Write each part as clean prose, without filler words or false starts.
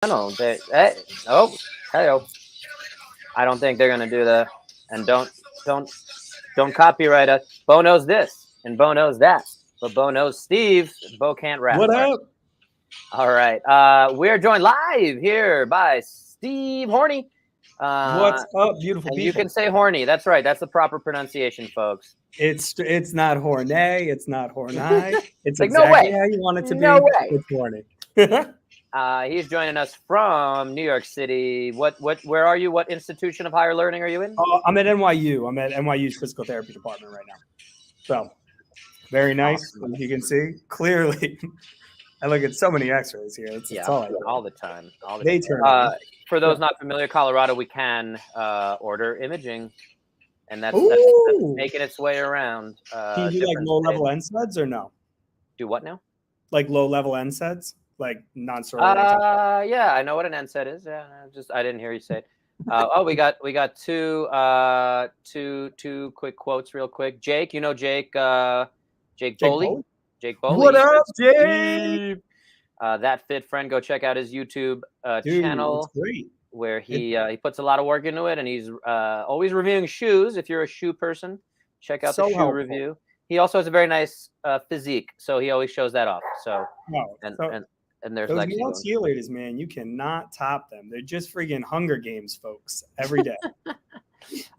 channel. Oh, hello. I don't think they're gonna do the and don't don't copyright us. Bo knows this and Bo knows that, but Bo knows Steve. Bo can't rap. What up? All right. We're joined live here by Steve Horney. What's up, beautiful And people? you can say Horny. That's right. That's the proper pronunciation, folks. It's not Horney. It's not Horney. It's like, exactly no way. how you want it to No be. way. It's Horney. He's joining us from New York City. Where are you? What institution of higher learning are you in? I'm at NYU. I'm at NYU's physical therapy department right now. So very nice. Awesome. As you can see, clearly. I look at so many x-rays here. It's all the time. For those not familiar, Colorado, we can order imaging, and that's making its way around. Can you do like low-level NSAIDs or no? Do what now? Like low-level NSAIDs? Like non-steroidal? Yeah, I know what an NSAID is. Yeah, I didn't hear you say it. We got two quick quotes real quick. Jake, you know Jake Boley? Jake Boley. What up, Jake? That fit friend, go check out his YouTube channel. Great. Where he puts a lot of work into it, and he's always reviewing shoes. If you're a shoe person, check out the shoe review. He also has a very nice physique, so he always shows that off. So and there's those nuance healers, man, you cannot top them. They're just freaking Hunger Games, folks, every day.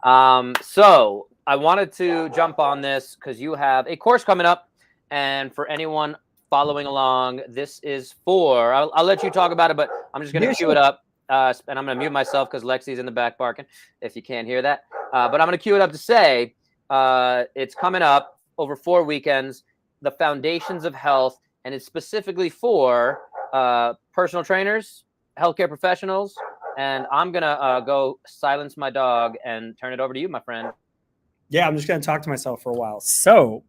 So I wanted to jump on this because you have a course coming up, and for anyone following along, this is for. I'll let you talk about it, but I'm just going to cue it up, and I'm going to mute myself because Lexi's in the back barking. If you can't hear that, but I'm going to cue it up to say it's coming up over 4 weekends. The Foundations of Health, and it's specifically for personal trainers, healthcare professionals, and I'm going to go silence my dog and turn it over to you, my friend. Yeah, I'm just going to talk to myself for a while. So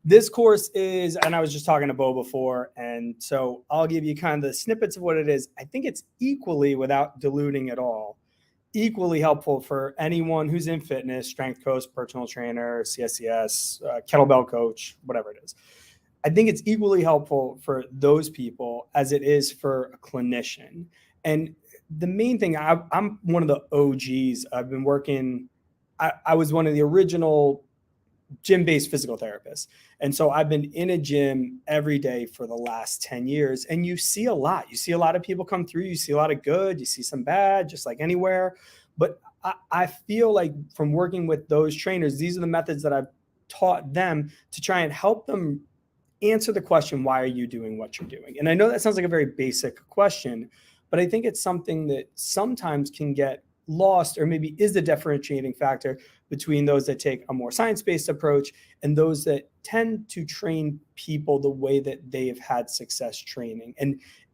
this course is, and I was just talking to Bo before, and so I'll give you kind of the snippets of what it is. I think it's equally, without diluting at all, equally helpful for anyone who's in fitness, strength coach, personal trainer, CSCS, kettlebell coach, whatever it is. I think it's equally helpful for those people as it is for a clinician. And the main thing, I'm one of the OGs. I've been working, I was one of the original gym-based physical therapists. And so I've been in a gym every day for the last 10 years. And you see a lot. You see a lot of people come through. You see a lot of good. You see some bad, just like anywhere. But I feel like from working with those trainers, these are the methods that I've taught them to try and help them answer the question, why are you doing what you're doing? And I know that sounds like a very basic question, but I think it's something that sometimes can get lost, or maybe is the differentiating factor between those that take a more science-based approach and those that tend to train people the way that they have had success training.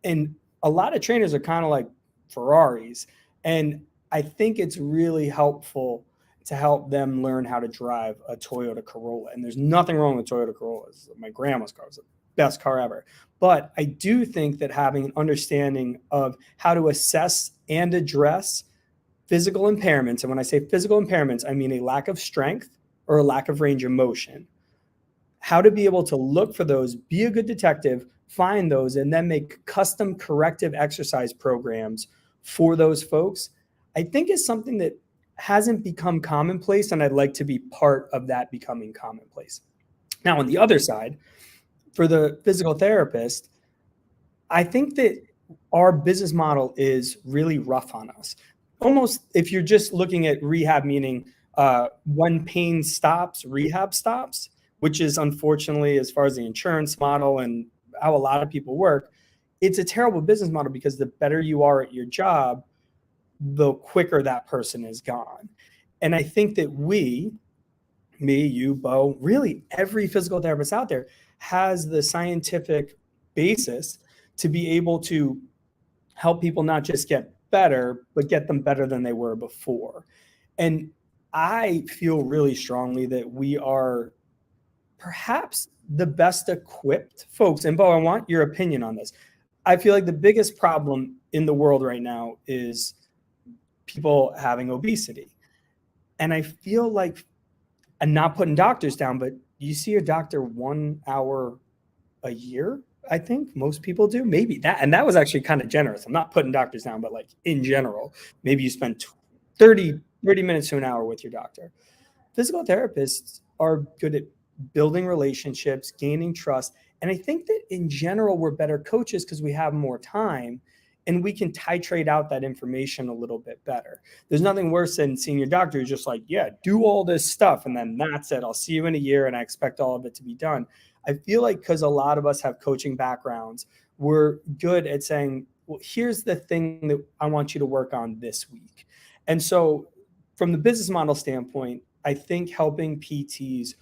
And a lot of trainers are kind of like Ferraris. And I think it's really helpful to help them learn how to drive a Toyota Corolla. And there's nothing wrong with Toyota Corollas. My grandma's car was the best car ever. But I do think that having an understanding of how to assess and address physical impairments, and when I say physical impairments, I mean a lack of strength or a lack of range of motion, how to be able to look for those, be a good detective, find those, and then make custom corrective exercise programs for those folks, I think is something that hasn't become commonplace, and I'd like to be part of that becoming commonplace. Now, on the other side, for the physical therapist, I think that our business model is really rough on us. Almost, if you're just looking at rehab, meaning when pain stops, rehab stops, which is unfortunately, as far as the insurance model and how a lot of people work, it's a terrible business model because the better you are at your job, the quicker that person is gone. And I think that me, you, Bo, really every physical therapist out there has the scientific basis to be able to help people not just get better, but get them better than they were before. And I feel really strongly that we are perhaps the best equipped folks. And Bo, I want your opinion on this. I feel like the biggest problem in the world right now is people having obesity. And I feel like, I'm not putting doctors down, but you see a doctor 1 hour a year I think most people do. Maybe that, and that was actually kind of generous. I'm not putting doctors down, but like in general, maybe you spend 30 minutes to an hour with your doctor. Physical therapists are good at building relationships, gaining trust. And I think that in general, we're better coaches because we have more time and we can titrate out that information a little bit better. There's nothing worse than seeing your doctor who's just like, yeah, do all this stuff. And then that's it. I'll see you in a year and I expect all of it to be done. I feel like because a lot of us have coaching backgrounds, we're good at saying, well, here's the thing that I want you to work on this week. And so from the business model standpoint, I think helping PTs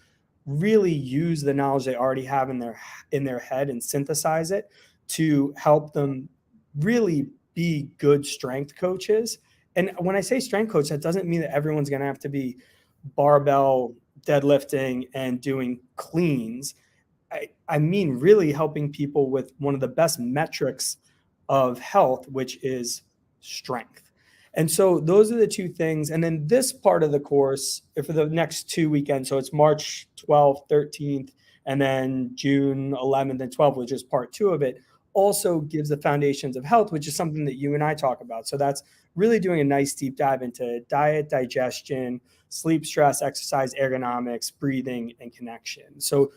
really use the knowledge they already have in their head and synthesize it to help them really be good strength coaches. And when I say strength coach, that doesn't mean that everyone's going to have to be barbell deadlifting and doing cleans. I mean really helping people with one of the best metrics of health, which is strength. And so those are the two things. And then this part of the course for the next 2 weekends, so it's March 12th, 13th, and then June 11th and 12th, which is part 2 of it, also gives the foundations of health, which is something that you and I talk about. So that's really doing a nice deep dive into diet, digestion, sleep, stress, exercise, ergonomics, breathing, and connection. So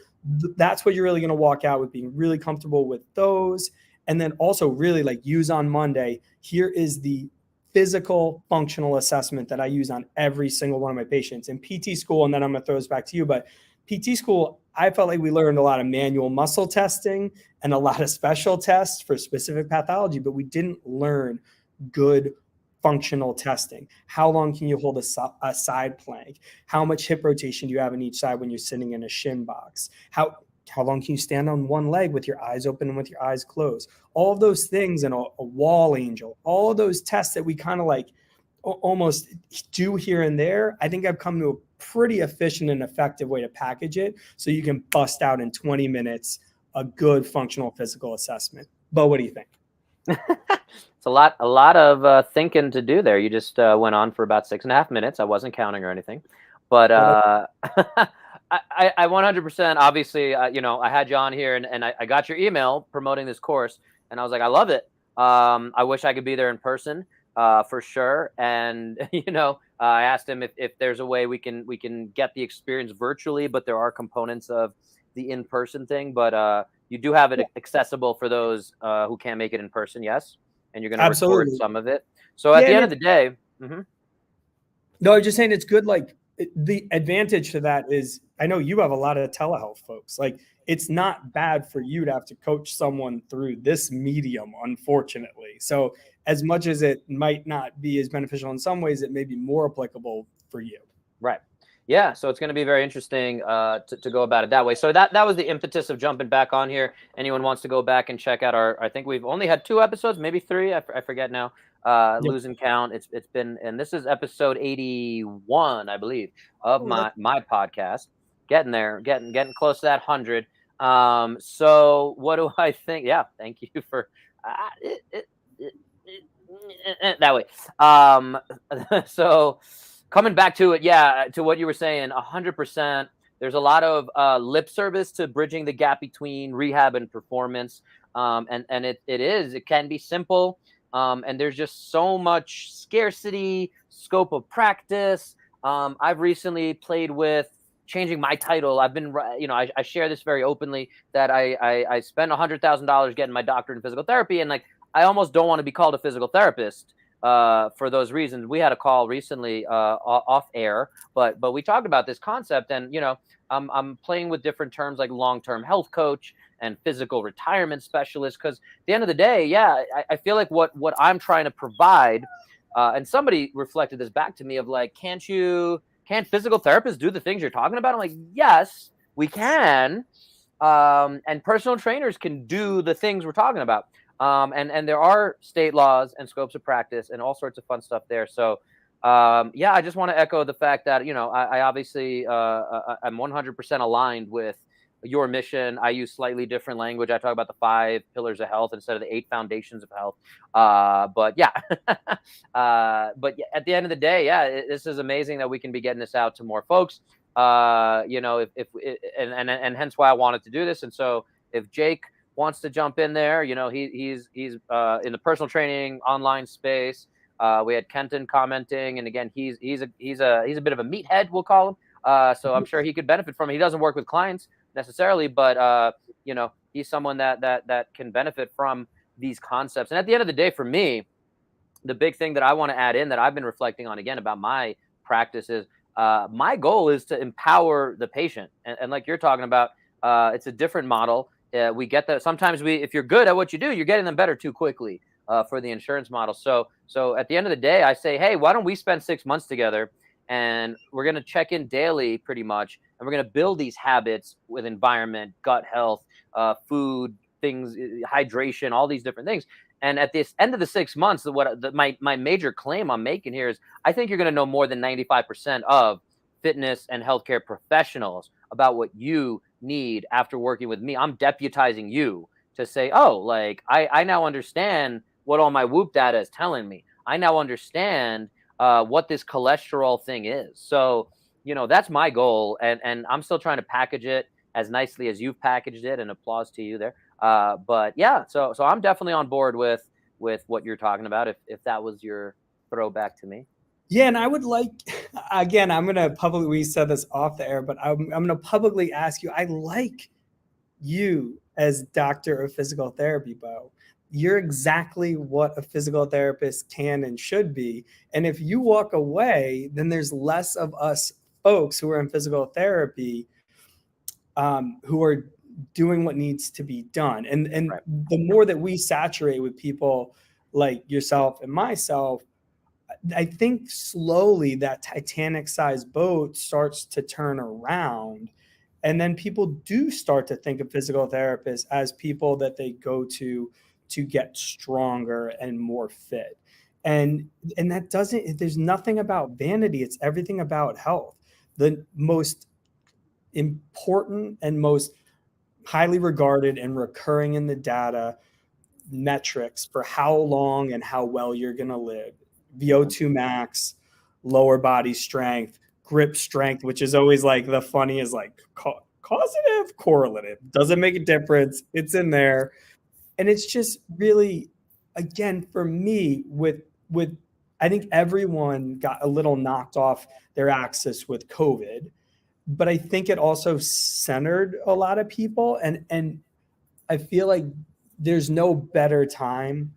that's what you're really going to walk out with, being really comfortable with those. And then also really like use on Monday, here is the physical functional assessment that I use on every single one of my patients in PT school. And then I'm going to throw this back to you, but PT school, I felt like we learned a lot of manual muscle testing and a lot of special tests for specific pathology, but we didn't learn good functional testing. How long can you hold a side plank? How much hip rotation do you have in each side when you're sitting in a shin box? How long can you stand on one leg with your eyes open and with your eyes closed? All of those things, and a wall angel, all of those tests that we kind of like almost do here and there. I think I've come to a pretty efficient and effective way to package it so you can bust out in 20 minutes a good functional physical assessment. But what do you think? It's a lot of thinking to do there. You just went on for about 6.5 minutes. I wasn't counting or anything, but I 100%, obviously, I had you on here and I got your email promoting this course and I was like, I love it. I wish I could be there in person for sure. And, I asked him if there's a way we can get the experience virtually, but there are components of the in-person thing, but you do have it accessible for those who can't make it in person. Yes. And you're going to record some of it. So at the end of the day. Mm-hmm. No, I'm just saying it's good. Like, the advantage to that is I know you have a lot of telehealth folks. Like, it's not bad for you to have to coach someone through this medium, unfortunately. So as much as it might not be as beneficial in some ways, it may be more applicable for you. Right. Yeah. So it's going to be very interesting to go about it that way. So that was the impetus of jumping back on here. Anyone wants to go back and check out I think we've only had 2 episodes, maybe 3. I forget now. Yep. Losing count. It's been, and this is episode 81, I believe, of my podcast. Getting there, getting close to that 100. So what do I think? Yeah, thank you for that way. So coming back to it, to what you were saying, 100%. There's a lot of lip service to bridging the gap between rehab and performance, and it can be simple. And there's just so much scarcity, scope of practice. I've recently played with changing my title. I've been, I share this very openly that I spent $100,000 getting my doctorate in physical therapy. And like, I almost don't want to be called a physical therapist for those reasons. We had a call recently off air, but we talked about this concept and, I'm playing with different terms like long-term health coach and physical retirement specialist. Because at the end of the day, I feel like what I'm trying to provide, and somebody reflected this back to me of like, can't physical therapists do the things you're talking about? I'm like, yes, we can. And personal trainers can do the things we're talking about. And there are state laws and scopes of practice and all sorts of fun stuff there. So, I just want to echo the fact that, I obviously, I'm 100% aligned with your mission. I use slightly different language. I talk about the 5 pillars of health instead of the 8 foundations of health. But at the end of the day, this is amazing that we can be getting this out to more folks. And hence why I wanted to do this. And so if Jake wants to jump in there, he's in the personal training online space. We had Kenton commenting, and again, he's a bit of a meathead, we'll call him. So I'm sure he could benefit from it. He doesn't work with clients necessarily, but he's someone that can benefit from these concepts. And at the end of the day, for me, the big thing that I want to add in that I've been reflecting on again about my practice is my goal is to empower the patient. And like you're talking about, it's a different model. We get that sometimes if you're good at what you do, you're getting them better too quickly for the insurance model. So at the end of the day, I say, hey, why don't we spend 6 months together, and we're going to check in daily pretty much. And we're going to build these habits with environment, gut health, food, things, hydration, all these different things. And at the end of the 6 months, my major claim I'm making here is I think you're going to know more than 95% of fitness and healthcare professionals about what you need after working with me. I'm deputizing you to say, oh, like I now understand what all my Whoop data is telling me. I now understand what this cholesterol thing is. So, that's my goal. And I'm still trying to package it as nicely as you've packaged it, and applause to you there. But yeah, so I'm definitely on board with what you're talking about. If that was your throwback to me. Yeah, and I would like, again, I'm gonna publicly, we said this off the air, but I'm gonna publicly ask you. I like you as doctor of physical therapy, Bo. You're exactly what a physical therapist can and should be. And if you walk away, then there's less of us folks who are in physical therapy who are doing what needs to be done. And Right. The more that we saturate with people like yourself and myself, I think slowly that Titanic-sized boat starts to turn around. And then people do start to think of physical therapists as people that they go to get stronger and more fit. And that there's nothing about vanity. It's everything about health. The most important and most highly regarded and recurring in the data metrics for how long and how well you're going to live: VO2 max, lower body strength, grip strength, which is always like the funny is like causative, correlative. Doesn't make a difference. It's in there. And it's just really, again, for me, with I think everyone got a little knocked off their axis with COVID, but I think it also centered a lot of people. And I feel like there's no better time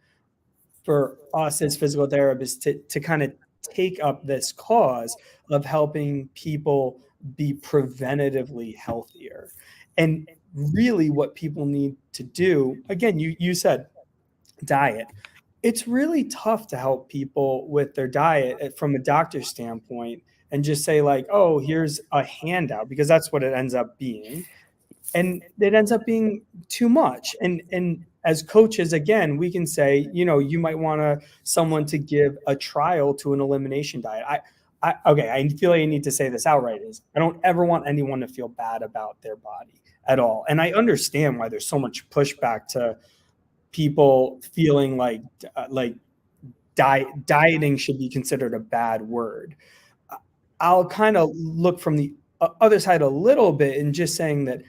for us as physical therapists to kind of take up this cause of helping people be preventatively healthier. And really what people need to do, again, you said diet. It's really tough to help people with their diet from a doctor's standpoint and just say like, oh, here's a handout, because that's what it ends up being. And it ends up being too much. And as coaches, again, we can say, you might want someone to give a trial to an elimination diet. I feel like I need to say this outright, is I don't ever want anyone to feel bad about their body at all. And I understand why there's so much pushback to people feeling like dieting should be considered a bad word. I'll kind of look from the other side a little bit and just saying that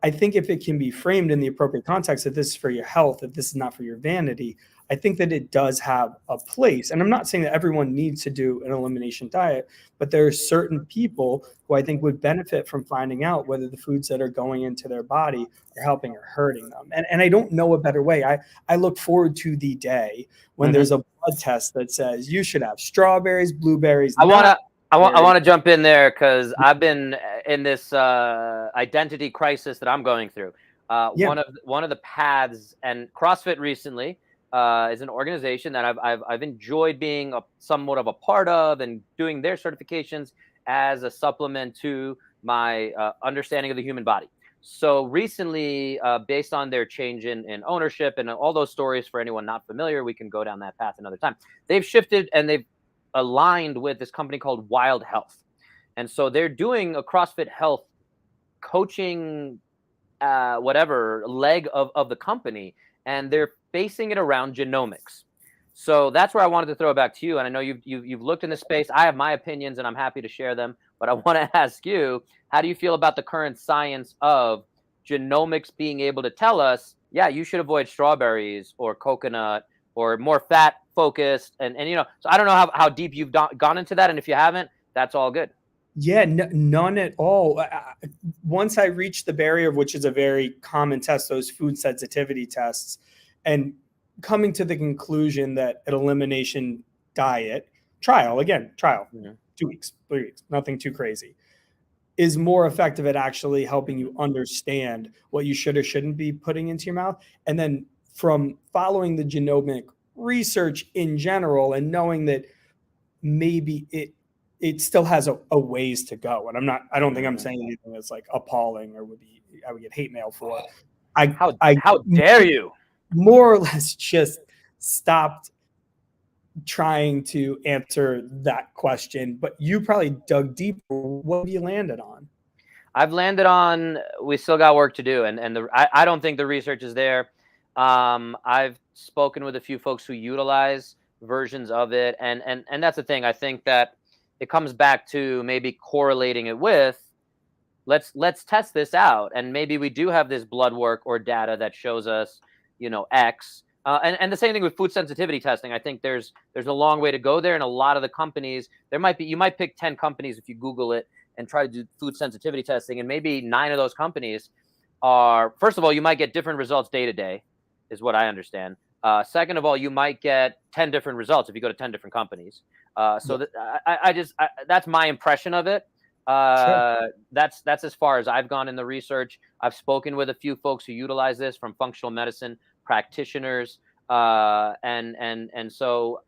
I think if it can be framed in the appropriate context, that this is for your health, if this is not for your vanity, I think that it does have a place. And I'm not saying that everyone needs to do an elimination diet, but there are certain people who I think would benefit from finding out whether the foods that are going into their body are helping or hurting them. And I don't know a better way. I look forward to the day when there's a blood test that says you should have strawberries, blueberries. I want to jump in there because I've been in this identity crisis that I'm going through. One of the paths, and CrossFit recently is an organization that I've enjoyed being somewhat of a part of and doing their certifications as a supplement to my understanding of the human body. So recently, based on their change in ownership and all those stories, for anyone not familiar, we can go down that path another time. They've shifted and they've aligned with this company called Wild Health. And so they're doing a CrossFit Health coaching, whatever leg of the company, and they're basing it around genomics. So that's where I wanted to throw it back to you. And I know you've looked in this space. I have my opinions and I'm happy to share them, but I want to ask you, how do you feel about the current science of genomics being able to tell us yeah, you should avoid strawberries or coconut or more fat focused. And so I don't know how deep you've gone into that. And if you haven't, that's all good. Yeah, none at all. Once I reached the barrier, which is a very common test, those food sensitivity tests, and coming to the conclusion that an elimination diet trial, 2 weeks, 3 weeks, nothing too crazy, is more effective at actually helping you understand what you should or shouldn't be putting into your mouth. And then from following the genomic research in general and knowing that maybe it still has a ways to go. And I don't think I'm saying anything that's like appalling or I would get hate mail for. How dare you? More or less just stopped trying to answer that question, but you probably dug deeper. What have you landed on? I've landed on we still got work to do, and I don't think the research is there. I've spoken with a few folks who utilize versions of it, and that's the thing. I think that it comes back to maybe correlating it with let's test this out, and maybe we do have this blood work or data that shows us X. And the same thing with food sensitivity testing. I think there's a long way to go there, and a lot of the companies you might pick 10 companies if you Google it and try to do food sensitivity testing, and maybe 9 of those companies are, first of all, you might get different results day to day, is what I understand. Second of all, you might get 10 different results if you go to 10 different companies. So that's my impression of it. Sure. That's as far as I've gone in the research. I've spoken with a few folks who utilize this from functional medicine practitioners, and so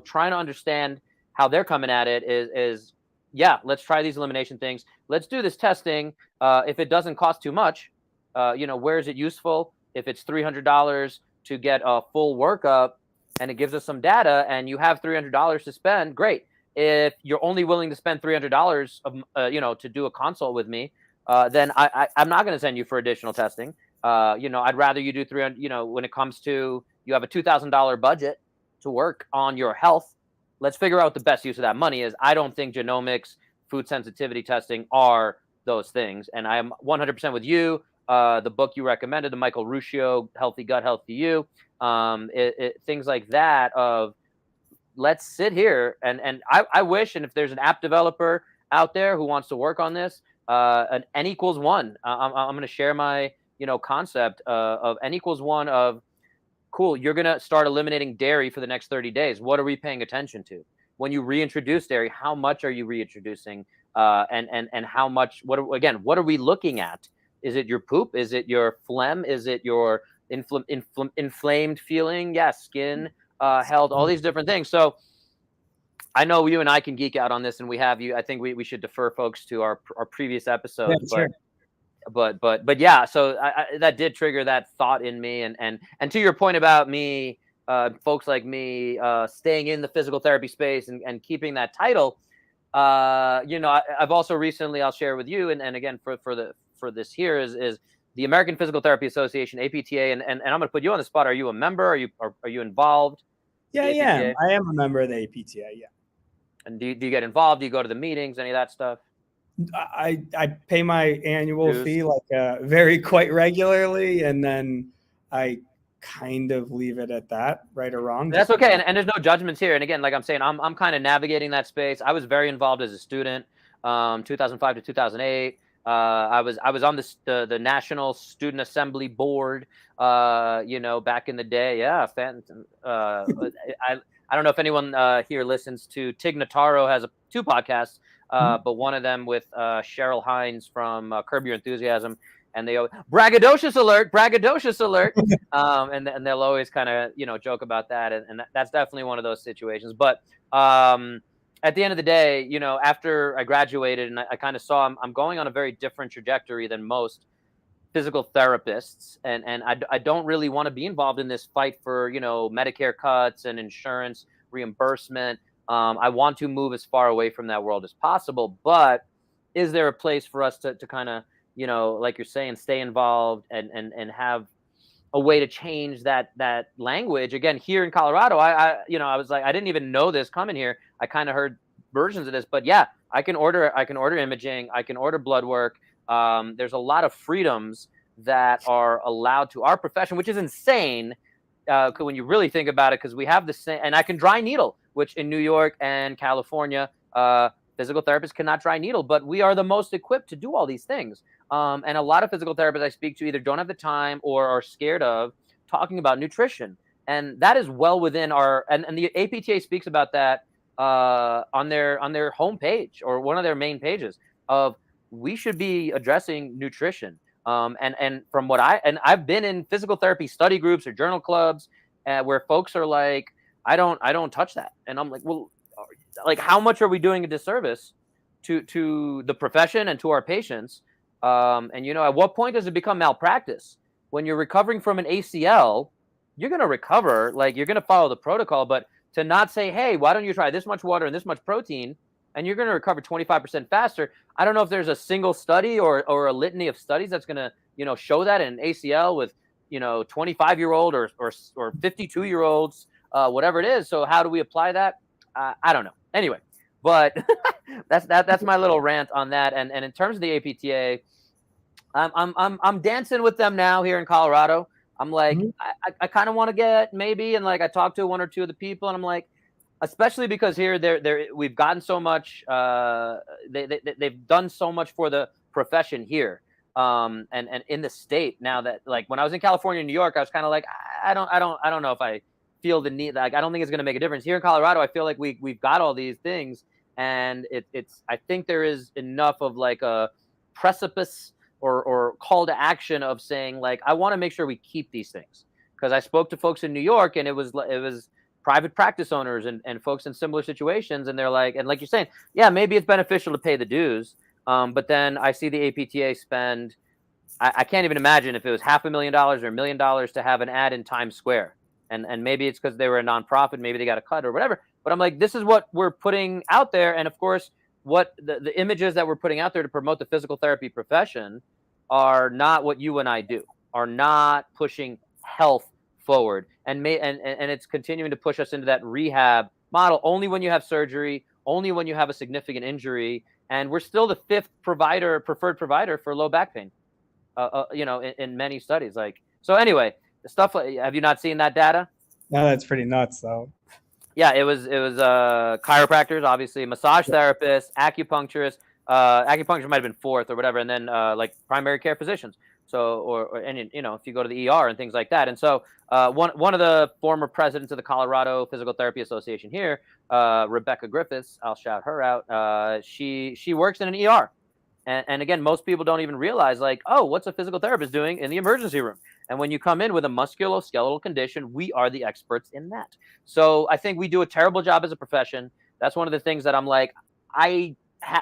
trying to understand how they're coming at it is yeah, let's try these elimination things. Let's do this testing. If it doesn't cost too much, where is it useful? If it's $300 to get a full workup and it gives us some data and you have $300 to spend, great. If you're only willing to spend $300 to do a consult with me, then I'm not going to send you for additional testing. I'd rather you do 300, when it comes to, you have a $2,000 budget to work on your health. Let's figure out what the best use of that money is. I don't think genomics, food sensitivity testing are those things. And I'm 100% with you. The book you recommended, the Michael Ruscio, Healthy Gut, Healthy You, things like that of let's sit here and I wish, and if there's an app developer out there who wants to work on this, an N equals 1. I'm going to share my concept of N equals 1 of, cool, you're going to start eliminating dairy for the next 30 days. What are we paying attention to? When you reintroduce dairy, how much are you reintroducing? And how much, what are we looking at? Is it your poop? Is it your phlegm? Is it your inflamed feeling? Yeah, skin health, all these different things. So I know you and I can geek out on this, and we have you. I think we should defer folks to our previous episodes. Yeah, sure. But yeah, so that did trigger that thought in me, and to your point about me, folks like me staying in the physical therapy space and keeping that title. I've also recently, I'll share with you, and again for this here is the American Physical Therapy Association, APTA, and I'm going to put you on the spot. Are you a member? Are you involved? Yeah, I am a member of the APTA. Yeah. And do you get involved? Do you go to the meetings? Any of that stuff? I pay my annual fee very quite regularly, and then I kind of leave it at that, right or wrong. That's okay, and there's no judgments here. And again, like I'm saying, I'm kind of navigating that space. I was very involved as a student, 2005 to 2008. I was on the National Student Assembly Board, back in the day. Yeah, I don't know if anyone here listens to Tig Notaro has 2 podcasts. But one of them with Cheryl Hines from Curb Your Enthusiasm, and they always, braggadocious alert, and they'll always kind of joke about that, and that's definitely one of those situations. But at the end of the day, after I graduated and I kind of saw I'm going on a very different trajectory than most physical therapists, and I don't really want to be involved in this fight for Medicare cuts and insurance reimbursement. I want to move as far away from that world as possible, but is there a place for us to kind of, like you're saying, stay involved and have a way to change that language? Again, here in Colorado, I was like, I didn't even know this coming here. I kind of heard versions of this, but yeah, I can order imaging, I can order blood work. There's a lot of freedoms that are allowed to our profession, which is insane when you really think about it, because we have the same, and I can dry needle, which in New York and California, physical therapists cannot dry needle, but we are the most equipped to do all these things. And a lot of physical therapists I speak to either don't have the time or are scared of talking about nutrition. And that is well within our, and the APTA speaks about that on their homepage, or one of their main pages, of we should be addressing nutrition. And from what I've been in physical therapy study groups or journal clubs where folks are like, I don't touch that. And I'm like, well, like, how much are we doing a disservice to the profession and to our patients? And at what point does it become malpractice? When you're recovering from an ACL, you're going to recover, like, you're going to follow the protocol, but to not say, hey, why don't you try this much water and this much protein, and you're going to recover 25% faster. I don't know if there's a single study or a litany of studies that's going to, show that in ACL with, 25-year-old or 52-year-olds, whatever it is. So how do we apply that? I don't know. Anyway, but that's my little rant on that. And in terms of the APTA, I'm dancing with them now here in Colorado. I'm like, I kind of want to get maybe, and like I talked to one or two of the people, and I'm like, especially because here we've gotten so much, they've done so much for the profession here, and in the state now, that, like, when I was in California and New York, I was kind of like, I don't know if I feel the need, like, I don't think it's going to make a difference. Here in Colorado, I feel like we've got all these things, and I think there is enough of like a precipice or call to action of saying, like, I want to make sure we keep these things, because I spoke to folks in New York, and it was private practice owners and folks in similar situations, and they're like, and like you're saying, yeah, maybe it's beneficial to pay the dues, but then I see the APTA spend, I can't even imagine if it was $500,000 or $1 million to have an ad in Times Square, and maybe it's because they were a nonprofit, maybe they got a cut or whatever, but I'm like, this is what we're putting out there, and of course, what the images that we're putting out there to promote the physical therapy profession are not what you and I do, are not pushing health forward, and it's continuing to push us into that rehab model only when you have surgery, only when you have a significant injury, and we're still the fifth preferred provider for low back pain, in many studies. Like, so anyway, the stuff, have you not seen that data? No, that's pretty nuts though. Yeah, it was chiropractors, obviously, massage therapists, acupuncturists. Acupuncture might have been fourth or whatever, and then like primary care physicians. So, and if you go to the ER and things like that. And so one of the former presidents of the Colorado Physical Therapy Association here, Rebecca Griffiths, I'll shout her out. She works in an ER. And again, most people don't even realize, like, oh, what's a physical therapist doing in the emergency room? And when you come in with a musculoskeletal condition, we are the experts in that. So I think we do a terrible job as a profession. That's one of the things that I'm like,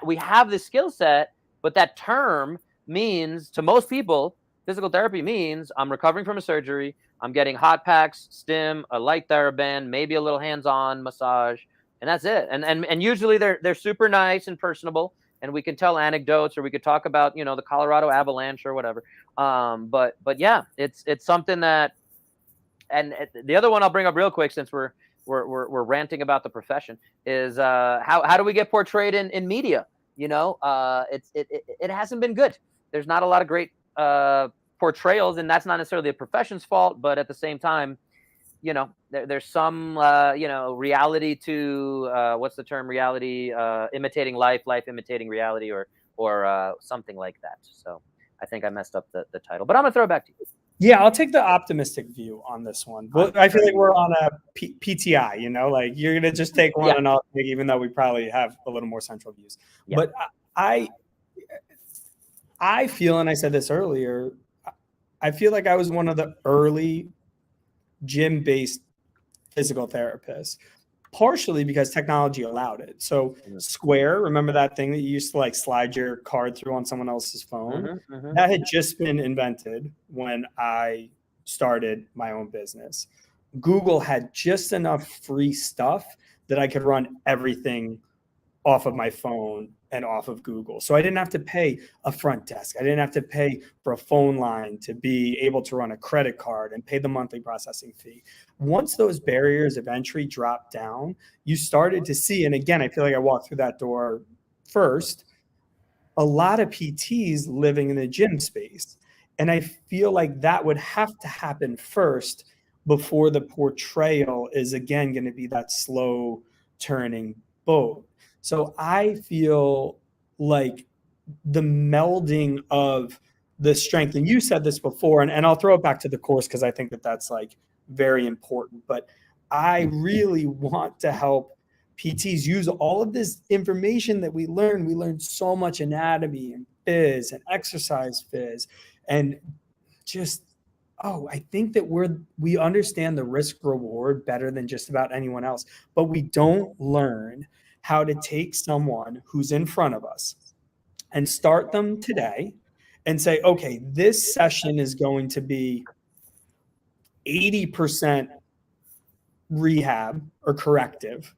we have this skill set, but that term means, to most people, physical therapy means I'm recovering from a surgery, I'm getting hot packs, stim, a light TheraBand, maybe a little hands-on massage, and that's it. And usually they're super nice and personable, and we can tell anecdotes, or we could talk about, the Colorado Avalanche or whatever. But yeah, it's something that, and the other one I'll bring up real quick, since we're ranting about the profession, is how do we get portrayed in media? It hasn't been good. There's not a lot of great portrayals, and that's not necessarily the profession's fault, but at the same time, there's some reality to what's the term, reality imitating life imitating reality, or something like that. So I think I messed up the title, but I'm gonna throw it back to you. Yeah, I'll take the optimistic view on this one. But I feel like we're on a PTI, like you're going to just take one and I'll take, even though we probably have a little more central views. Yeah. But I feel, and I said this earlier, I feel like I was one of the early gym-based physical therapists, partially because technology allowed it. So Square, remember that thing that you used to like slide your card through on someone else's phone? That had just been invented when I started my own business. Google had just enough free stuff that I could run everything off of my phone and off of Google. So I didn't have to pay a front desk. I didn't have to pay for a phone line to be able to run a credit card and pay the monthly processing fee. Once those barriers of entry dropped down, you started to see, and again, I feel like I walked through that door first, a lot of PTs living in the gym space. And I feel like that would have to happen first before the portrayal is again going to be that slow turning boat. So I feel like the melding of the strength, and you said this before, and I'll throw it back to the course because I think that that's like very important, but I really want to help PTs use all of this information that we learn. We learned so much anatomy and phys and exercise phys, and just I think that we understand the risk reward better than just about anyone else, but we don't learn how to take someone who's in front of us and start them today and say, okay, this session is going to be 80% rehab or corrective,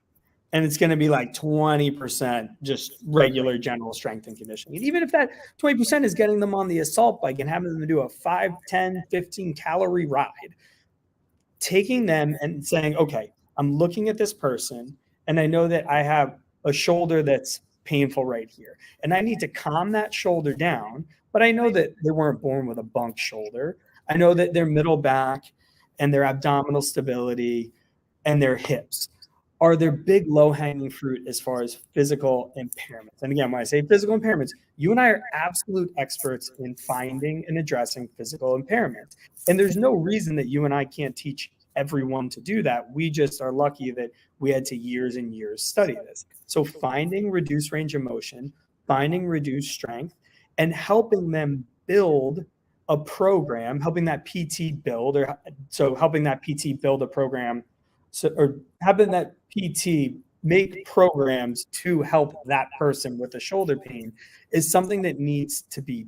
and it's going to be like 20% just regular general strength and conditioning. And even if that 20% is getting them on the assault bike and having them to do a 5, 10, 15 calorie ride, taking them and saying, okay, I'm looking at this person and I know that I have a shoulder that's painful right here, and I need to calm that shoulder down, but I know that they weren't born with a bunk shoulder. I know that their middle back and their abdominal stability and their hips are their big low-hanging fruit as far as physical impairments. And again, when I say physical impairments, you and I are absolute experts in finding and addressing physical impairments. And there's no reason that you and I can't teach everyone to do that. We just are lucky that we had to years and years study this. So finding reduced range of motion, finding reduced strength, and helping them build a program, helping that PT build, helping that PT build a program, or having that PT make programs to help that person with the shoulder pain is something that needs to be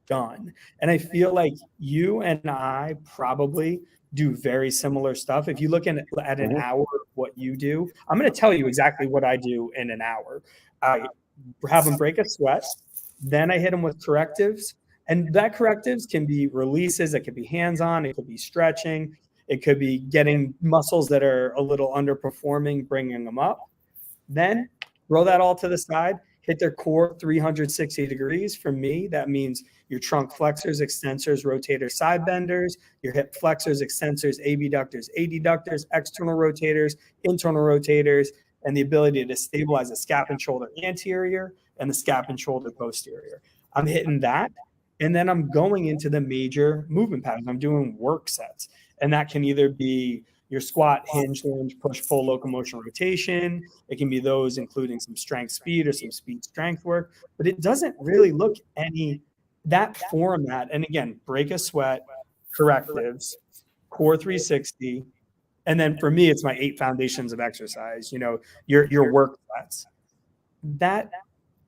done. And I feel like you and I probably do very similar stuff. If you look at an hour of what you do, I'm going to tell you exactly what I do in an hour. I have them break a sweat, then I hit them with correctives, and that correctives can be releases, it could be hands-on, it could be stretching, it could be getting muscles that are a little underperforming, bringing them up. Then roll that all to the side, hit their core 360 degrees. For me, that means your trunk flexors, extensors, rotators, side benders, your hip flexors, extensors, abductors, adductors, external rotators, internal rotators, and the ability to stabilize the scap and shoulder anterior and the scap and shoulder posterior. I'm hitting that, and then I'm going into the major movement patterns. I'm doing work sets, and that can either be your squat, hinge, lunge, push, pull, locomotion, rotation. It can be those including some strength speed or some speed strength work, but it doesn't really look that format. And again, break a sweat, correctives, core 360. And then for me, it's my 8 foundations of exercise, your work sets. That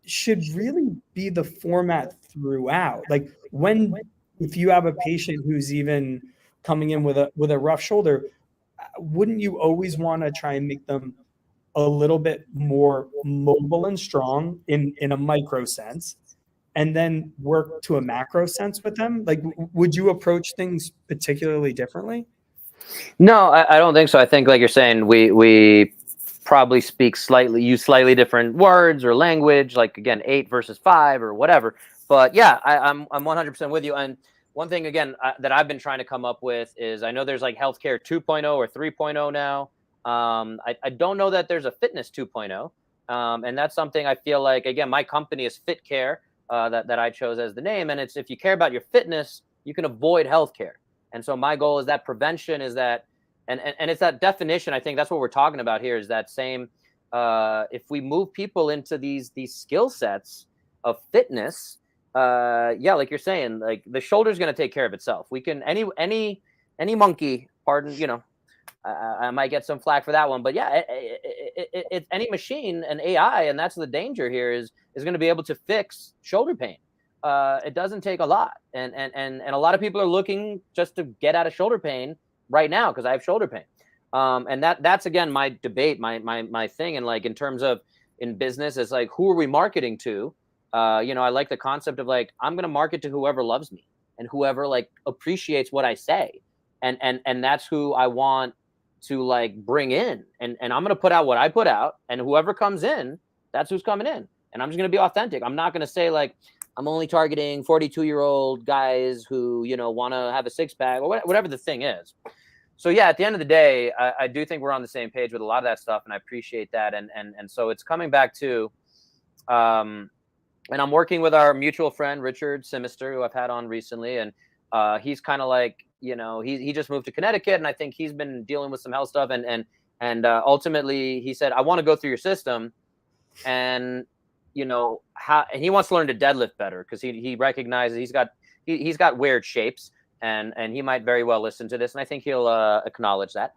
should really be the format throughout. Like if you have a patient who's even coming in with a rough shoulder, wouldn't you always want to try and make them a little bit more mobile and strong in a micro sense, and then work to a macro sense with them? Like, would you approach things particularly differently? No, I don't think so. I think, like you're saying, we probably use slightly different words or language, like, again, 8 versus 5 or whatever. But yeah, I'm 100% with you. And one thing, again, that I've been trying to come up with is, I know there's like healthcare 2.0 or 3.0 now. I don't know that there's a fitness 2.0. And that's something I feel like, again, my company is Fit Care, that I chose as the name. And it's, if you care about your fitness, you can avoid healthcare. And so my goal is that prevention is that, and it's that definition. I think that's what we're talking about here, is that same, if we move people into these skill sets of fitness, yeah, like you're saying, like the shoulder's going to take care of itself. We can, any monkey, pardon, I might get some flack for that one, but yeah, it's any machine and AI, and that's the danger here, is going to be able to fix shoulder pain. It doesn't take a lot, and a lot of people are looking just to get out of shoulder pain right now because I have shoulder pain, and that's again my debate, my thing, and like in terms of in business, it's like, who are we marketing to? I like the concept of like, I'm going to market to whoever loves me and whoever like appreciates what I say, and that's who I want to like bring in, and I'm going to put out what I put out, and whoever comes in, that's who's coming in, and I'm just going to be authentic. I'm not going to say like, I'm only targeting 42-year-old guys who, you know, want to have a six pack or whatever the thing is. So yeah, at the end of the day, I do think we're on the same page with a lot of that stuff, and I appreciate that. And so it's coming back to, and I'm working with our mutual friend Richard Simister, who I've had on recently, and he's kind of like, you know, he just moved to Connecticut, and I think he's been dealing with some health stuff, and ultimately he said, I want to go through your system, and you know how, and he wants to learn to deadlift better because he recognizes he's got weird shapes. And he might very well listen to this, and I think he'll acknowledge that.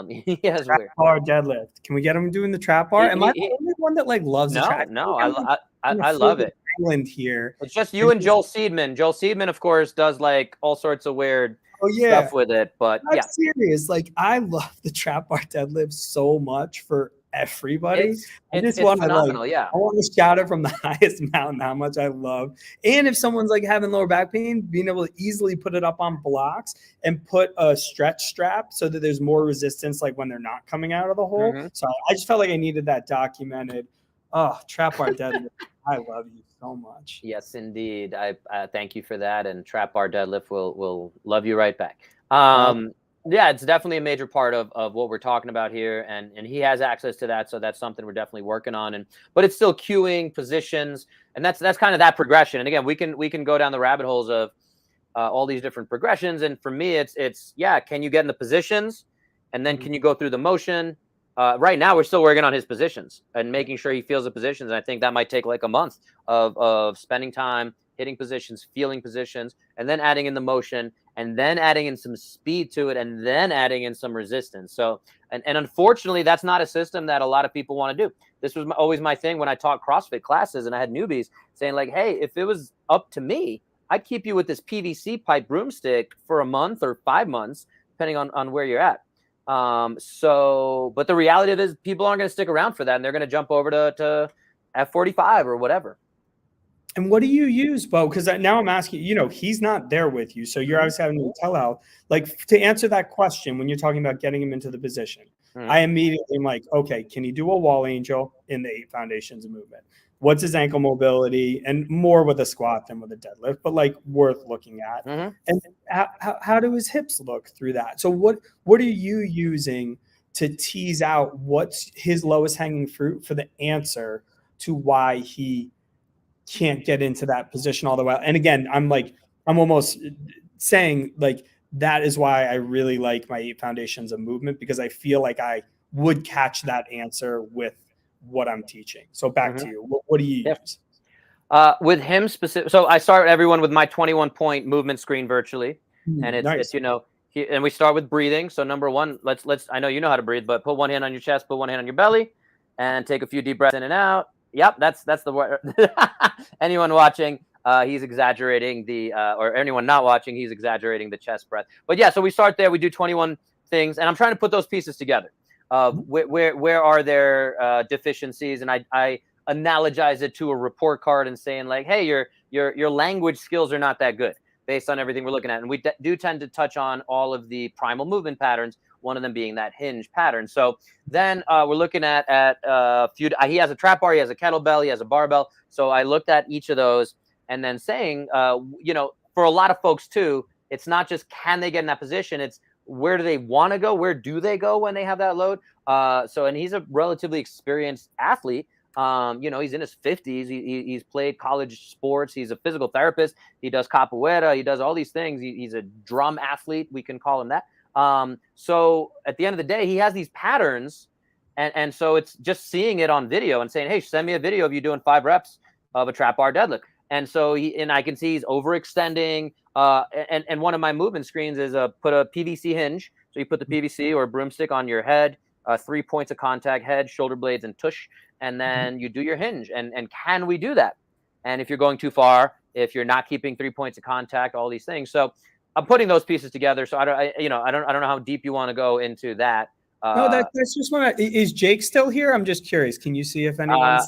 He has Trap weird bar deadlift. Can we get him doing the trap bar? Am I the only one that like loves the trap? No, I love it. Island here. It's just you and Joel Seedman. Joel Seedman, of course, does like all sorts of weird stuff with it. But I'm serious. Like I love the trap bar deadlift so much for everybody. I just want to I want to shout it from the highest mountain how much I love. And if someone's like having lower back pain, being able to easily put it up on blocks and put a stretch strap so that there's more resistance, like when they're not coming out of the hole. So I just felt like I needed that documented. Oh, trap bar deadlift. I love you so much. Yes, indeed. I thank you for that. And trap bar deadlift will love you right back. Yeah, it's definitely a major part of what we're talking about here, and he has access to that, so that's something we're definitely working on. But it's still cueing positions, and that's kind of that progression. And again, we can go down the rabbit holes of all these different progressions. And for me, it's can you get in the positions, and then can you go through the motion? Right now, we're still working on his positions and making sure he feels the positions. And I think that might take like a month of spending time hitting positions, feeling positions, and then adding in the motion, and then adding in some speed to it, and then adding in some resistance. So, and unfortunately, that's not a system that a lot of people want to do. This was always my thing when I taught CrossFit classes, and I had newbies saying like, hey, if it was up to me, I'd keep you with this PVC pipe broomstick for a month or 5 months, depending on where you're at. But the reality of it is people aren't going to stick around for that, and they're going to jump over to F45 or whatever. And what do you use, Bo? Because now I'm asking, you know, he's not there with you. So you're obviously having to telehealth. Like to answer that question, when you're talking about getting him into the position, I immediately am like, okay, can he do a wall angel in the 8 foundations of movement? What's his ankle mobility? And more with a squat than with a deadlift, but like worth looking at. And how do his hips look through that? So what are you using to tease out what's his lowest hanging fruit for the answer to why he can't get into that position all the way? And again, I'm almost saying like that is why I really like my 8 foundations of movement, because I feel like I would catch that answer with what I'm teaching. So back to you. What do you use? With him specific. So I start everyone with my 21-point movement screen virtually. And it's you know, and we start with breathing. So number one, let's, I know you know how to breathe, but put one hand on your chest, put one hand on your belly, and take a few deep breaths in and out. Yep, that's the word. Anyone watching, he's exaggerating or anyone not watching, he's exaggerating the chest breath. But yeah, so we start there. We do 21 things, and I'm trying to put those pieces together. Where are there deficiencies? And I analogize it to a report card and saying like, hey, your language skills are not that good based on everything we're looking at. And we do tend to touch on all of the primal movement patterns, one of them being that hinge pattern. So then we're looking at a few. He has a trap bar, he has a kettlebell, he has a barbell. So I looked at each of those and then saying, you know, for a lot of folks too, it's not just can they get in that position, it's where do they want to go? Where do they go when they have that load? And he's a relatively experienced athlete. You know, he's in his 50s. He's played college sports. He's a physical therapist. He does capoeira. He does all these things. He's a drum athlete. We can call him that. So at the end of the day, he has these patterns. And so it's just seeing it on video and saying, hey, send me a video of you doing 5 reps of a trap bar deadlift. And so I can see he's overextending. And one of my movement screens is put a PVC hinge. So you put the PVC or broomstick on your head, 3 points of contact, head, shoulder blades, and tush. And then you do your hinge. And can we do that? And if you're going too far, if you're not keeping 3 points of contact, all these things. So I'm putting those pieces together. So I don't know how deep you want to go into that. No, that's just one. Is Jake still here? I'm just curious. Can you see if anyone's?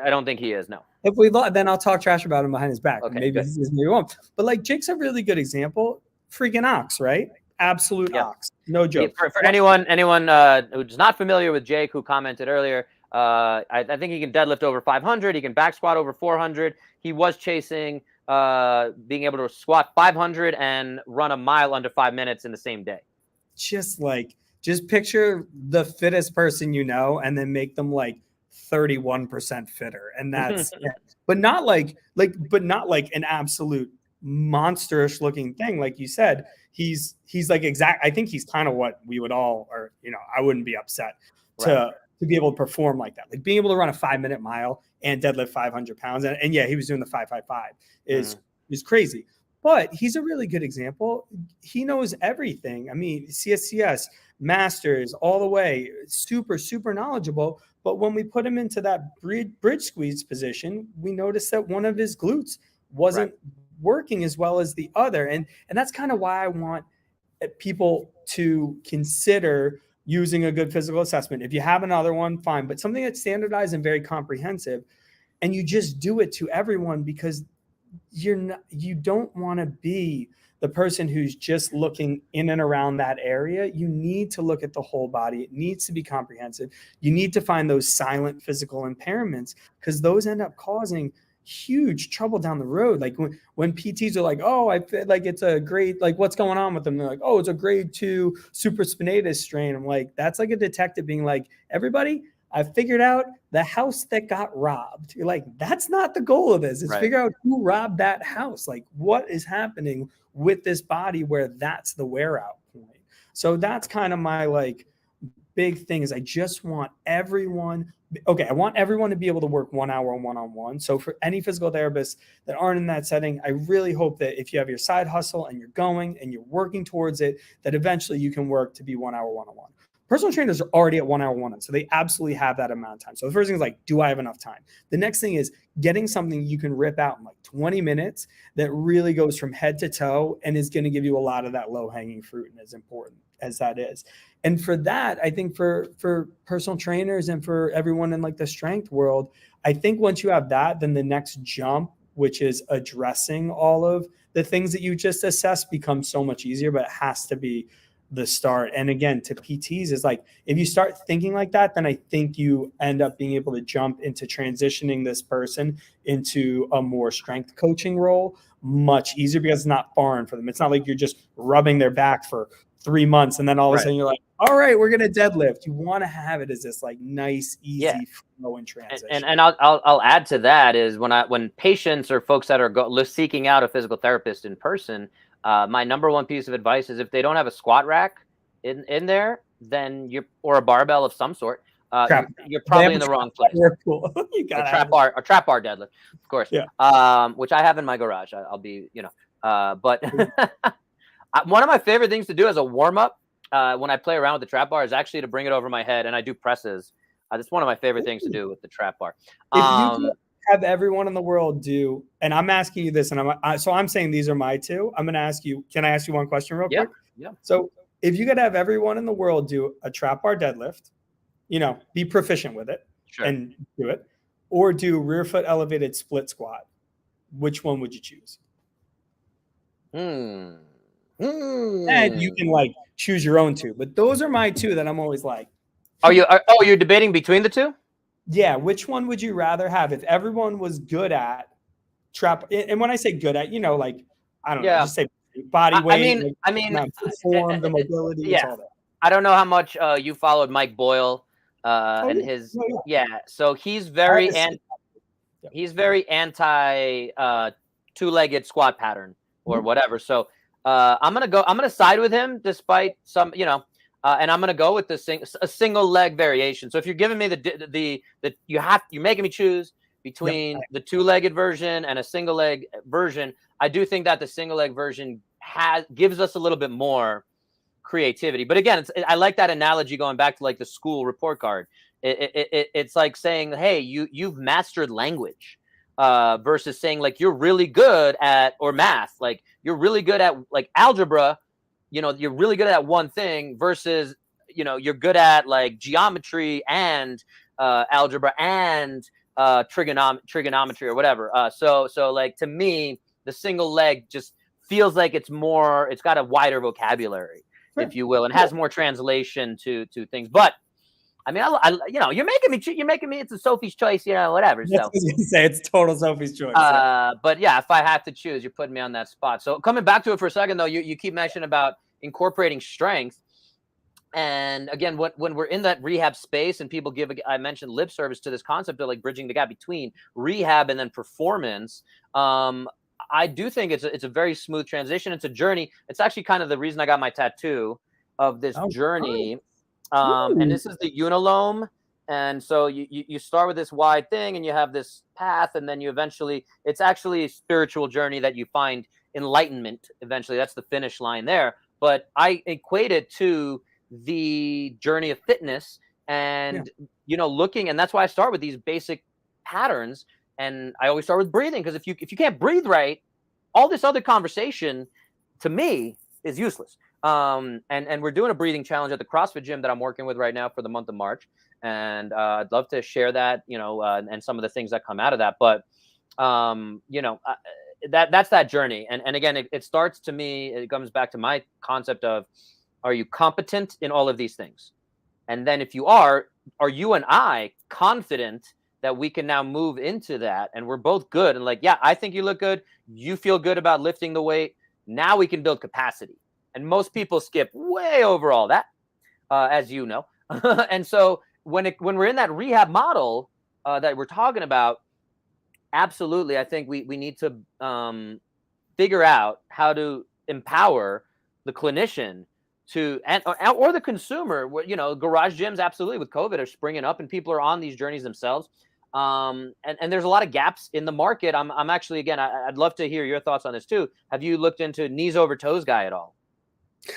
I don't think he is. No. If we then I'll talk trash about him behind his back. Okay, maybe he won't. But like Jake's a really good example. Freaking ox, right? Absolute ox. No joke. For anyone who's not familiar with Jake, who commented earlier, I think he can deadlift over 500. He can back squat over 400. He was chasing being able to squat 500 and run a mile under 5 minutes in the same day. Just picture the fittest person and then make them like 31% fitter, and that's but not like an absolute monsterish looking thing. Like you said, he's like I think he's kind of what we would all, or I wouldn't be upset to be able to perform like that, like being able to run a 5-minute mile and deadlift 500 pounds. And yeah, he was doing the 555 is crazy, but he's a really good example. He knows everything. I mean, CSCS, masters, all the way, super, super knowledgeable. But when we put him into that bridge squeeze position, we noticed that one of his glutes wasn't working as well as the other. And that's kind of why I want people to consider using a good physical assessment. If you have another one, fine, but something that's standardized and very comprehensive, and you just do it to everyone, because you don't want to be the person who's just looking in and around that area. You need to look at the whole body. It needs to be comprehensive. You need to find those silent physical impairments, because those end up causing huge trouble down the road. Like when PTs are like, oh, I feel like it's a grade, like what's going on with them? They're like, oh, it's a grade 2 supraspinatus strain. I'm like, that's like a detective being like, everybody, I figured out the house that got robbed. You're like, that's not the goal of this. It's figure out who robbed that house. Like, what is happening with this body where that's the wear out point. So that's kind of my like big thing, is I just want everyone. Okay, I want everyone to be able to work 1 hour one-on-one. So for any physical therapists that aren't in that setting, I really hope that if you have your side hustle and you're going and you're working towards it, that eventually you can work to be 1 hour one-on-one. Personal trainers are already at 1 hour one-on-one, so they absolutely have that amount of time. So the first thing is like, do I have enough time? The next thing is getting something you can rip out in like 20 minutes that really goes from head to toe and is going to give you a lot of that low-hanging fruit, and as important as that is. And for that, I think for personal trainers and for everyone in like the strength world, I think once you have that, then the next jump, which is addressing all of the things that you just assessed, becomes so much easier, but it has to be the start. And again, to PTs is like, if you start thinking like that, then I think you end up being able to jump into transitioning this person into a more strength coaching role much easier, because it's not foreign for them. It's not like you're just rubbing their back for 3 months and then all of a sudden you're like, all right, we're going to deadlift. You want to have it as this like nice, easy flow and transition. And I'll add to that is when patients or folks that are seeking out a physical therapist in person, my number one piece of advice is if they don't have a squat rack in there, then or a barbell of some sort, you're probably in the wrong place. Cool. You got a trap bar deadlift, of course. Yeah. Which I have in my garage. I'll be, but one of my favorite things to do as a warm up when I play around with the trap bar is actually to bring it over my head, and I do presses. That's one of my favorite things to do with the trap bar. If you have everyone in the world do, and I'm asking you this, and I'm saying these are my two. I'm going to ask you. Can I ask you one question real quick? Yeah. So if you could have everyone in the world do a trap bar deadlift, be proficient with it and do it, or do rear foot elevated split squat, which one would you choose? And you can like choose your own two, but those are my two that I'm always like. You're debating between the two? Yeah, which one would you rather have if everyone was good at trap? And when I say good at, like, I don't know, just say body weight. I mean, form, the mobility. Yeah, all that. I don't know how much you followed Mike Boyle and his. Yeah, so he's very anti two-legged squat pattern or whatever. So I'm gonna side with him despite some, and I'm going to go with a single leg variation. So if you're giving me you're making me choose between the 2-legged version and a single leg version, I do think that the single leg version gives us a little bit more creativity. But again, I like that analogy going back to like the school report card. It's like saying, hey, you've mastered language versus saying like you're really good at, or math, like you're really good at like algebra. You're really good at one thing versus, you're good at like geometry and algebra and trigonometry or whatever. So like to me, the single leg just feels like it's got a wider vocabulary, if you will, and has more translation to things. But I mean, you're making me. It's a Sophie's choice, whatever. That's what I was gonna say. It's total Sophie's choice. But yeah, if I have to choose, you're putting me on that spot. So coming back to it for a second, though, you keep mentioning about incorporating strength. And again, when we're in that rehab space and people I mentioned lip service to this concept of like bridging the gap between rehab and then performance. I do think it's a very smooth transition. It's a journey. It's actually kind of the reason I got my tattoo of this journey. And this is the unilome. And so you start with this wide thing and you have this path, and then you eventually, it's actually a spiritual journey that you find enlightenment. Eventually, that's the finish line there. But I equate it to the journey of fitness and, looking, and that's why I start with these basic patterns. And I always start with breathing, because if you can't breathe right, all this other conversation to me is useless. And we're doing a breathing challenge at the CrossFit gym that I'm working with right now for the month of March. And I'd love to share that, and some of the things that come out of that. But, that's that journey. And again, it starts, to me, it comes back to my concept of, are you competent in all of these things? And then if you are you and I confident that we can now move into that, and we're both good, and like, yeah, I think you look good, you feel good about lifting the weight, now we can build capacity. And most people skip way over all that, as you know. And so when we're in that rehab model that we're talking about, absolutely, I think we need to figure out how to empower the clinician or the consumer. Garage gyms, absolutely, with COVID, are springing up, and people are on these journeys themselves. And there's a lot of gaps in the market. I'm actually, again, I'd love to hear your thoughts on this too. Have you looked into knees over toes guy at all?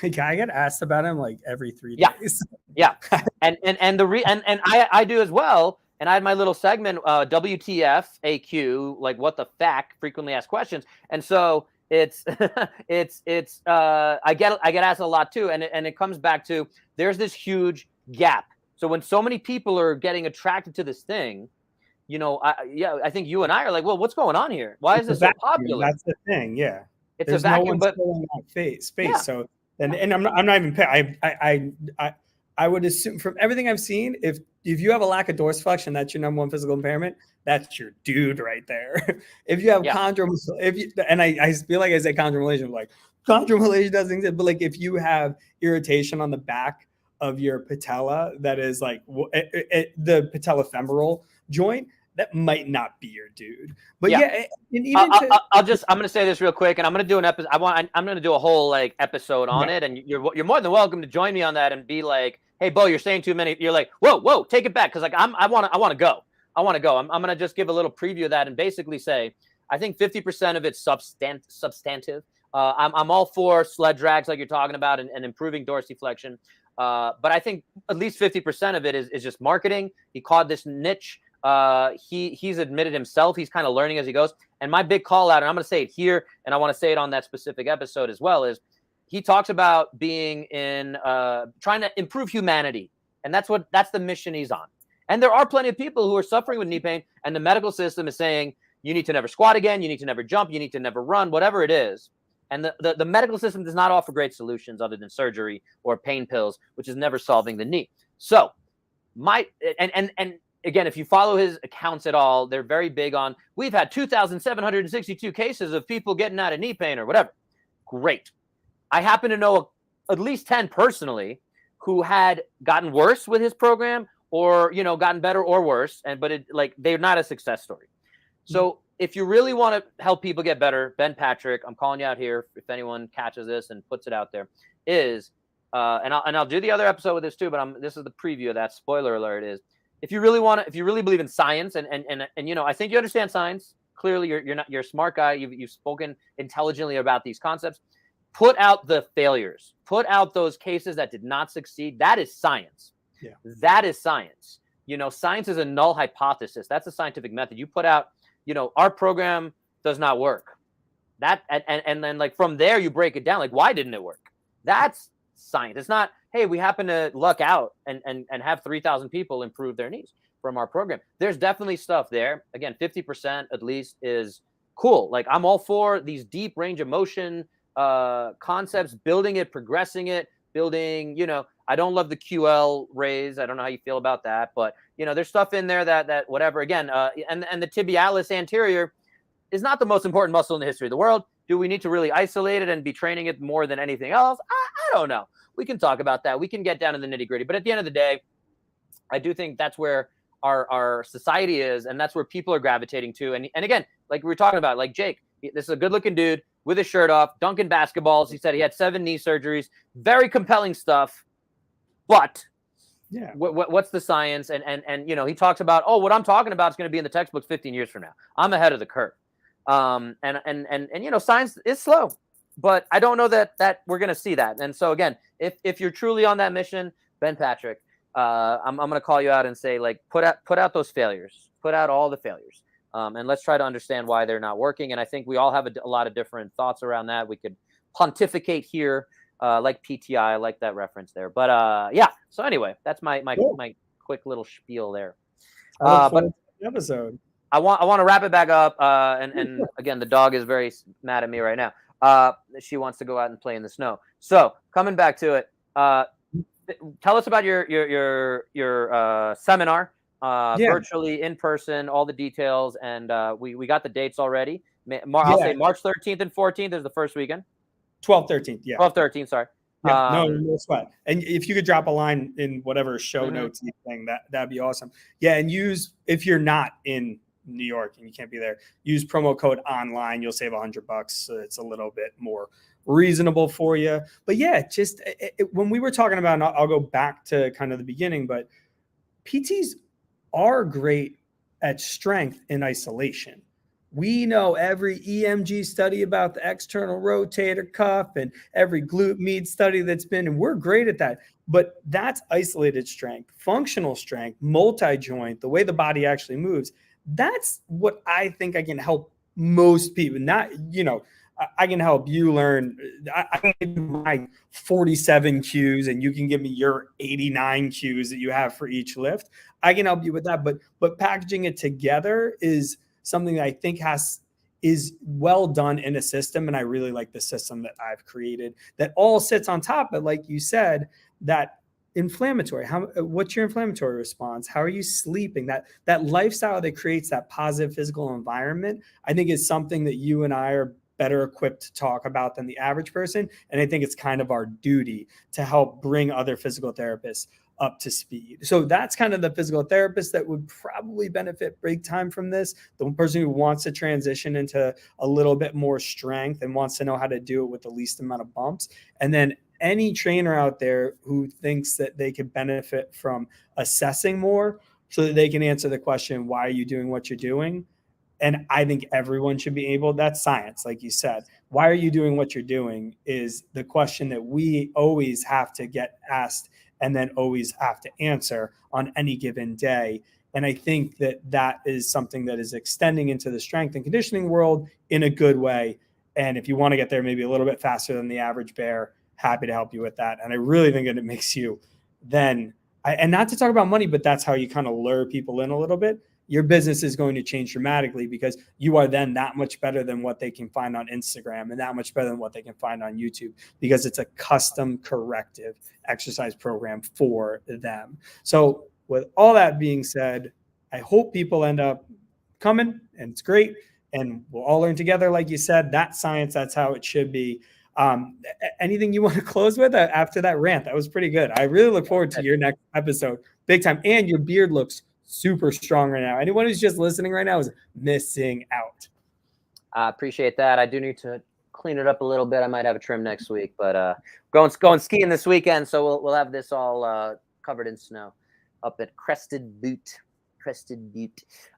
I get asked about him like every 3 days. Yeah. And I do as well. And I had my little segment, WTF AQ, like what the fact, frequently asked questions. And so it's I get asked a lot too. And it comes back to, there's this huge gap. So when so many people are getting attracted to this thing, I think you and I are like, well, what's going on here? Why is this so popular? That's the thing. Yeah. There's a vacuum, but filling that space. Yeah. So, and I'm not even, I would assume from everything I've seen, if you have a lack of dorsiflexion, that's your number one physical impairment. That's your dude right there. If you have and I feel like I say chondromalacia, like chondromalacia doesn't exist, but like if you have irritation on the back of your patella, that is like the patellofemoral joint, that might not be your dude. But I'm going to say this real quick, and I'm going to do an episode. I'm going to do a whole like episode on it, and you're more than welcome to join me on that and be like, hey, Bo, you're saying too many. You're like, whoa, take it back, because like I want to go. I'm going to just give a little preview of that and basically say, I think 50% of it's substantive. I'm all for sled drags like you're talking about and improving dorsiflexion. But I think at least 50% of it is just marketing. He caught this niche. He's admitted himself. He's kind of learning as he goes. And my big call out, and I'm going to say it here, and I want to say it on that specific episode as well, is he talks about being in trying to improve humanity. And that's the mission he's on. And there are plenty of people who are suffering with knee pain, and the medical system is saying, you need to never squat again, you need to never jump, you need to never run, whatever it is. And the medical system does not offer great solutions other than surgery or pain pills, which is never solving the knee. So again, if you follow his accounts at all, they're very big on, we've had 2,762 cases of people getting out of knee pain or whatever. Great. I happen to know at least 10 personally who had gotten worse with his program, or, gotten better or worse. But they're not a success story. So if you really want to help people get better, Ben Patrick, I'm calling you out here, if anyone catches this and puts it out there, is, and I'll do the other episode with this too, but this is the preview of that. Spoiler alert is, if you really believe in science, and I think you understand science. Clearly, you're a smart guy. You've spoken intelligently about these concepts. Put out the failures. Put out those cases that did not succeed. That is science. Yeah. That is science. Science is a null hypothesis. That's a scientific method. You put out, our program does not work. That and then like from there you break it down. Like, why didn't it work? That's science. It's not, hey, we happen to luck out and have 3,000 people improve their knees from our program. There's definitely stuff there. Again, 50% at least is cool. Like, I'm all for these deep range of motion concepts, building it, progressing it, building, I don't love the QL raise. I don't know how you feel about that, but there's stuff in there that whatever. Again, and the tibialis anterior is not the most important muscle in the history of the world. Do we need to really isolate it and be training it more than anything else? I don't know. We can talk about that. We can get down to the nitty gritty. But at the end of the day, I do think that's where our society is, and that's where people are gravitating to. And again, like we were talking about, like Jake, this is a good-looking dude with his shirt off, dunking basketballs. He said he had 7 knee surgeries. Very compelling stuff. But yeah, what's the science? And he talks about, what I'm talking about is going to be in the textbooks 15 years from now. I'm ahead of the curve. And science is slow, but I don't know that we're going to see that. And so again, if you're truly on that mission, Ben Patrick, I'm going to call you out and say, like, put out those failures, put out all the failures. And let's try to understand why they're not working. And I think we all have a lot of different thoughts around that. We could pontificate here, like PTI, I like that reference there. But yeah. So anyway, that's my quick little spiel there. But episode. I want to wrap it back up. And again, the dog is very mad at me right now. She wants to go out and play in the snow. So coming back to it, tell us about your seminar, virtually, in person, all the details, and we got the dates already. I'll say March 13th and 14th is the first weekend. 12th, 13th, yeah. 12th, 13th, sorry. Yeah, no sweat. And if you could drop a line in whatever show notes thing, that'd be awesome. Yeah, and if you're not in New York and you can't be there, use promo code online. You'll save $100. So it's a little bit more reasonable for you. But yeah, just when we were talking about, and I'll go back to kind of the beginning, but PTs are great at strength in isolation. We know every EMG study about the external rotator cuff and every glute med study that's been, and we're great at that. But that's isolated strength, functional strength, multi-joint, the way the body actually moves. That's what I think I can help most people. Not, I can help you learn. I can give you my 47 cues and you can give me your 89 cues that you have for each lift. I can help you with that. But packaging it together is something that I think is well done in a system. And I really like the system that I've created that all sits on top. But like you said, that inflammatory, what's your inflammatory response? How are you sleeping? That lifestyle that creates that positive physical environment, I think is something that you and I are better equipped to talk about than the average person. And I think it's kind of our duty to help bring other physical therapists up to speed. So that's kind of the physical therapist that would probably benefit big time from this. The person who wants to transition into a little bit more strength and wants to know how to do it with the least amount of bumps. And then any trainer out there who thinks that they could benefit from assessing more so that they can answer the question, why are you doing what you're doing? And I think everyone should be able, that's science, like you said. Why are you doing what you're doing is the question that we always have to get asked and then always have to answer on any given day. And I think that is something that is extending into the strength and conditioning world in a good way. And if you want to get there maybe a little bit faster than the average bear, happy to help you with that. And I really think that it makes you then, and not to talk about money, but that's how you kind of lure people in a little bit. Your business is going to change dramatically because you are then that much better than what they can find on Instagram and that much better than what they can find on YouTube because it's a custom corrective exercise program for them. So with all that being said, I hope people end up coming and it's great. And we'll all learn together. Like you said, that's science. That's how it should be. Anything you want to close with after that rant? That was pretty good. I really look forward to your next episode. Big time. And your beard looks super strong right now. Anyone who's just listening right now is missing out. I appreciate that. I do need to clean it up a little bit. I might have a trim next week, but going skiing this weekend, so we'll have this all covered in snow up at Crested Butte.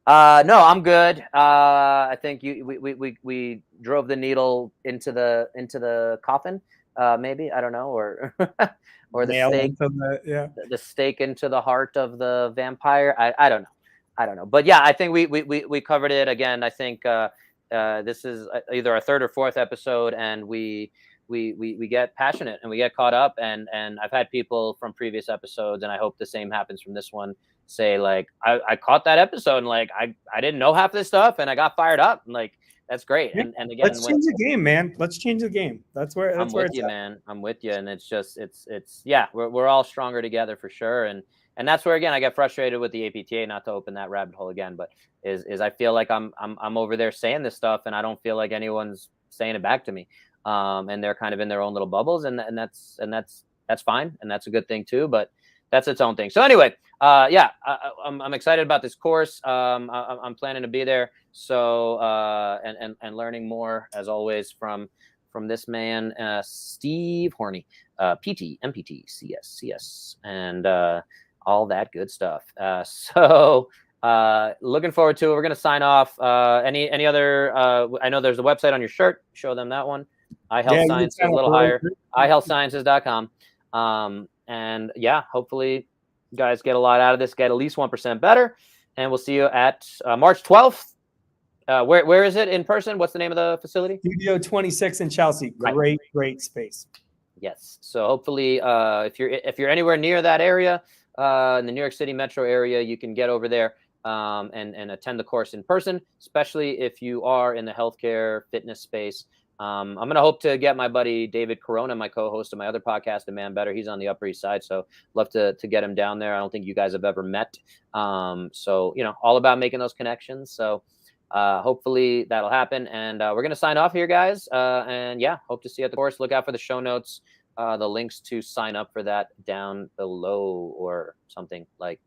No, I'm good. I think we drove the needle into the coffin, maybe, I don't know, or or the stake, the stake into the heart of the vampire. I don't know, but yeah, I think we covered it again. I think this is either our 3rd or 4th episode, and we get passionate and we get caught up, and I've had people from previous episodes, and I hope the same happens from this one, say like, I caught that episode and like I didn't know half this stuff and I got fired up, and like That's great. Yeah. And again, Let's change the game, man. Let's change the game. That's where I'm with it's you, at. man. I'm with you. And it's just, yeah, we're all stronger together for sure. And that's where, again, I get frustrated with the APTA, not to open that rabbit hole again, but is I feel like I'm over there saying this stuff and I don't feel like anyone's saying it back to me. And they're kind of in their own little bubbles, and that's fine. And that's a good thing too, but that's its own thing. So anyway, yeah, I'm excited about this course. I'm planning to be there. So, and learning more as always from this man, Steve Horney, PT, MPT, CS, and all that good stuff. So looking forward to it. We're going to sign off. Any other, I know there's a website on your shirt. Show them that one. iHealth Sciences, a little higher, iHealthSciences.com. And yeah, hopefully you guys get a lot out of this, get at least 1% better. And we'll see you at March 12th. Where is it in person? What's the name of the facility? Studio 26 in Chelsea. Great space. Yes. So hopefully, if you're anywhere near that area, in the New York City metro area, you can get over there and attend the course in person, especially if you are in the healthcare fitness space. I'm going to hope to get my buddy David Corona, my co-host of my other podcast, A Man Better. He's on the Upper East Side, so love to get him down there. I don't think you guys have ever met. So, all about making those connections. So hopefully that'll happen. And we're going to sign off here, guys. And yeah, hope to see you at the course. Look out for the show notes, the links to sign up for that down below or something like